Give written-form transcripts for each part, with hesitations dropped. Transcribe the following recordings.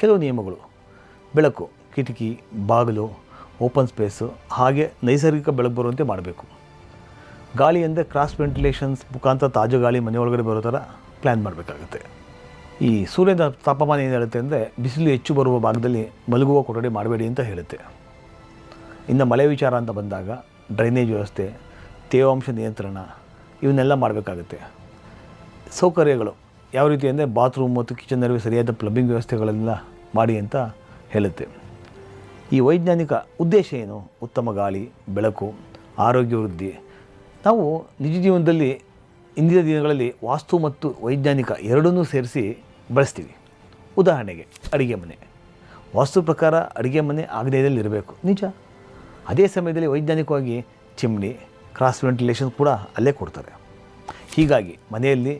ಕೆಲವು ನಿಯಮಗಳು: ಬೆಳಕು, ಕಿಟಕಿ, ಬಾಗಿಲು, ಓಪನ್ ಸ್ಪೇಸು, ಹಾಗೆ ನೈಸರ್ಗಿಕ ಬೆಳಕು ಬರುವಂತೆ ಮಾಡಬೇಕು. ಗಾಳಿ ಅಂದರೆ ಕ್ರಾಸ್ ವೆಂಟಿಲೇಷನ್ಸ್ ಮುಖಾಂತರ ತಾಜಾ ಗಾಳಿ ಮನೆಯೊಳಗಡೆ ಬರೋ ಥರ ಪ್ಲ್ಯಾನ್ ಮಾಡಬೇಕಾಗುತ್ತೆ. ಈ ಸೂರ್ಯನ ತಾಪಮಾನ ಏನು ಹೇಳುತ್ತೆ ಅಂದರೆ, ಬಿಸಿಲು ಹೆಚ್ಚು ಬರುವ ಭಾಗದಲ್ಲಿ ಮಲಗುವ ಕೊಠಡಿ ಮಾಡಬೇಡಿ ಅಂತ ಹೇಳುತ್ತೆ. ಇನ್ನು ಮಳೆ ವಿಚಾರ ಅಂತ ಬಂದಾಗ ಡ್ರೈನೇಜ್ ವ್ಯವಸ್ಥೆ, ತೇವಾಂಶ ನಿಯಂತ್ರಣ ಇವನ್ನೆಲ್ಲ ಮಾಡಬೇಕಾಗುತ್ತೆ. ಸೌಕರ್ಯಗಳು ಯಾವ ರೀತಿ ಅಂದರೆ, ಬಾತ್ರೂಮ್ ಮತ್ತು ಕಿಚನ್ ನಡುವೆ ಸರಿಯಾದ ಪ್ಲಂಬಿಂಗ್ ವ್ಯವಸ್ಥೆಗಳೆಲ್ಲ ಮಾಡಿ ಅಂತ ಹೇಳುತ್ತೆ. ಈ ವೈಜ್ಞಾನಿಕ ಉದ್ದೇಶ ಏನು? ಉತ್ತಮ ಗಾಳಿ, ಬೆಳಕು, ಆರೋಗ್ಯ ವೃದ್ಧಿ. ನಾವು ನಿಜ ಜೀವನದಲ್ಲಿ ಇಂದಿನ ದಿನಗಳಲ್ಲಿ ವಾಸ್ತು ಮತ್ತು ವೈಜ್ಞಾನಿಕ ಎರಡನ್ನೂ ಸೇರಿಸಿ ಬಳಸ್ತೀವಿ. ಉದಾಹರಣೆಗೆ ಅಡುಗೆ ಮನೆ. ವಾಸ್ತು ಪ್ರಕಾರ ಅಡುಗೆ ಮನೆ ಆಗ್ನೇಯದಲ್ಲಿ ಇರಬೇಕು, ನಿಜ. ಅದೇ ಸಮಯದಲ್ಲಿ ವೈಜ್ಞಾನಿಕವಾಗಿ ಚಿಮ್ನಿ, ಕ್ರಾಸ್ ವೆಂಟಿಲೇಷನ್ ಕೂಡ ಅಲ್ಲೇ ಕೊಡ್ತಾರೆ. ಹೀಗಾಗಿ ಮನೆಯಲ್ಲಿ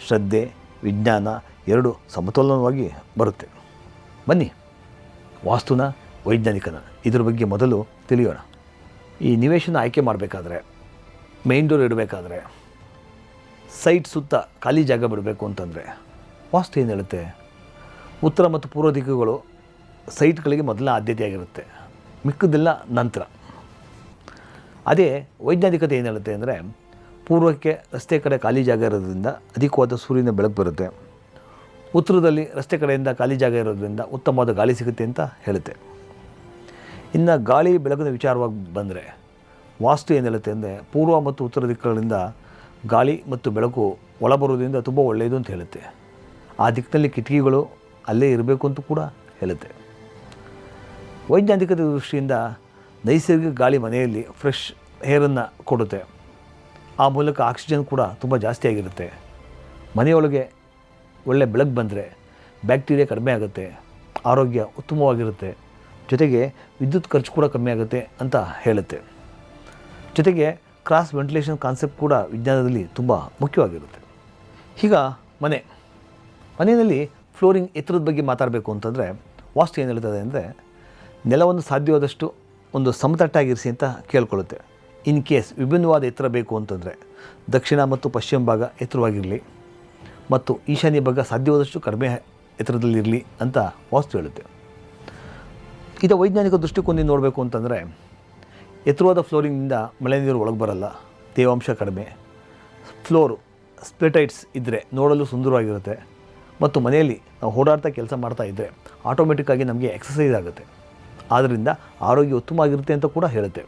ಶ್ರದ್ಧೆ, ವಿಜ್ಞಾನ ಎರಡು ಸಮತೋಲನವಾಗಿ ಬರುತ್ತೆ. ಬನ್ನಿ, ವಾಸ್ತುನ, ವೈಜ್ಞಾನಿಕನ ಇದ್ರ ಬಗ್ಗೆ ಮೊದಲು ತಿಳಿಯೋಣ. ಈ ನಿವೇಶನ ಆಯ್ಕೆ ಮಾಡಬೇಕಾದ್ರೆ, ಮೇನ್ ಡೋರ್ ಇಡಬೇಕಾದ್ರೆ, ಸೈಟ್ ಸುತ್ತ ಖಾಲಿ ಜಾಗ ಬಿಡಬೇಕು ಅಂತಂದರೆ ವಾಸ್ತು ಏನು ಹೇಳುತ್ತೆ? ಉತ್ತರ ಮತ್ತು ಪೂರ್ವ ದಿಕ್ಕುಗಳು ಸೈಟ್ಗಳಿಗೆ ಮೊದಲ ಆದ್ಯತೆಯಾಗಿರುತ್ತೆ, ಮಿಕ್ಕದೆಲ್ಲ ನಂತರ. ಅದೇ ವೈಜ್ಞಾನಿಕತೆ ಏನು ಹೇಳುತ್ತೆ ಅಂದರೆ, ಪೂರ್ವಕ್ಕೆ ರಸ್ತೆ ಕಡೆ ಖಾಲಿ ಜಾಗ ಇರೋದ್ರಿಂದ ಅಧಿಕವಾದ ಸೂರ್ಯನ ಬೆಳಕು ಬರುತ್ತೆ, ಉತ್ತರದಲ್ಲಿ ರಸ್ತೆ ಕಡೆಯಿಂದ ಖಾಲಿ ಜಾಗ ಇರೋದ್ರಿಂದ ಉತ್ತಮವಾದ ಗಾಳಿ ಸಿಗುತ್ತೆ ಅಂತ ಹೇಳುತ್ತೆ. ಇನ್ನು ಗಾಳಿ ಬೆಳಕಿನ ವಿಚಾರವಾಗಿ ಬಂದರೆ, ವಾಸ್ತು ಏನು ಹೇಳುತ್ತೆ ಅಂದರೆ, ಪೂರ್ವ ಮತ್ತು ಉತ್ತರ ದಿಕ್ಕುಗಳಿಂದ ಗಾಳಿ ಮತ್ತು ಬೆಳಕು ಒಳಬರೋದ್ರಿಂದ ತುಂಬ ಒಳ್ಳೆಯದು ಅಂತ ಹೇಳುತ್ತೆ. ಆ ದಿಕ್ಕಿನಲ್ಲಿ ಕಿಟಕಿಗಳು ಅಲ್ಲೇ ಇರಬೇಕು ಅಂತ ಕೂಡ ಹೇಳುತ್ತೆ. ವೈಜ್ಞಾನಿಕತೆ ದೃಷ್ಟಿಯಿಂದ ನೈಸರ್ಗಿಕ ಗಾಳಿ ಮನೆಯಲ್ಲಿ ಫ್ರೆಶ್ ಏರನ್ನು ಕೊಡುತ್ತೆ. ಆ ಮೂಲಕ ಆಕ್ಸಿಜನ್ ಕೂಡ ತುಂಬ ಜಾಸ್ತಿ ಆಗಿರುತ್ತೆ. ಮನೆಯೊಳಗೆ ಒಳ್ಳೆ ಬೆಳಕು ಬಂದರೆ ಬ್ಯಾಕ್ಟೀರಿಯಾ ಕಡಿಮೆ ಆಗುತ್ತೆ, ಆರೋಗ್ಯ ಉತ್ತಮವಾಗಿರುತ್ತೆ, ಜೊತೆಗೆ ವಿದ್ಯುತ್ ಖರ್ಚು ಕೂಡ ಕಮ್ಮಿ ಆಗುತ್ತೆ ಅಂತ ಹೇಳುತ್ತೆ. ಜೊತೆಗೆ ಕ್ರಾಸ್ ವೆಂಟಿಲೇಷನ್ ಕಾನ್ಸೆಪ್ಟ್ ಕೂಡ ವಿಜ್ಞಾನದಲ್ಲಿ ತುಂಬ ಮುಖ್ಯವಾಗಿರುತ್ತೆ. ಈಗ ಮನೆಯಲ್ಲಿ ಫ್ಲೋರಿಂಗ್ ಎತ್ತರದ ಬಗ್ಗೆ ಮಾತಾಡಬೇಕು ಅಂತಂದರೆ, ವಾಸ್ತು ಏನು ಹೇಳ್ತದೆ ಅಂದರೆ, ನೆಲವನ್ನು ಸಾಧ್ಯವಾದಷ್ಟು ಒಂದು ಸಮತಟ್ಟಾಗಿರಿಸಿ ಅಂತ ಕೇಳ್ಕೊಳ್ಳುತ್ತೆ. ಇನ್ ಕೇಸ್ ವಿಭಿನ್ನವಾದ ಎತ್ತರ ಬೇಕು ಅಂತಂದರೆ ದಕ್ಷಿಣ ಮತ್ತು ಪಶ್ಚಿಮ ಭಾಗ ಎತ್ತರವಾಗಿರಲಿ ಮತ್ತು ಈಶಾನ್ಯ ಭಾಗ ಸಾಧ್ಯವಾದಷ್ಟು ಕಡಿಮೆ ಎತ್ತರದಲ್ಲಿರಲಿ ಅಂತ ವಾಸ್ತು ಹೇಳುತ್ತೆ. ಇದು ವೈಜ್ಞಾನಿಕ ದೃಷ್ಟಿಕೋನದಿಂದ ನೋಡಬೇಕು ಅಂತಂದರೆ, ಎತ್ತರವಾದ ಫ್ಲೋರಿಂಗಿಂದ ಮಳೆ ನೀರು ಒಳಗೆ ಬರಲ್ಲ, ತೇವಾಂಶ ಕಡಿಮೆ, ಫ್ಲೋರು ಸ್ಪ್ಲಿಟೈಟ್ಸ್ ಇದ್ದರೆ ನೋಡಲು ಸುಂದರವಾಗಿರುತ್ತೆ ಮತ್ತು ಮನೆಯಲ್ಲಿ ನಾವು ಓಡಾಡ್ತಾ ಕೆಲಸ ಮಾಡ್ತಾ ಇದ್ದರೆ ಆಟೋಮೆಟಿಕ್ಕಾಗಿ ನಮಗೆ ಎಕ್ಸಸೈಸ್ ಆಗುತ್ತೆ, ಆದ್ದರಿಂದ ಆರೋಗ್ಯ ಉತ್ತಮವಾಗಿರುತ್ತೆ ಅಂತ ಕೂಡ ಹೇಳುತ್ತೆ.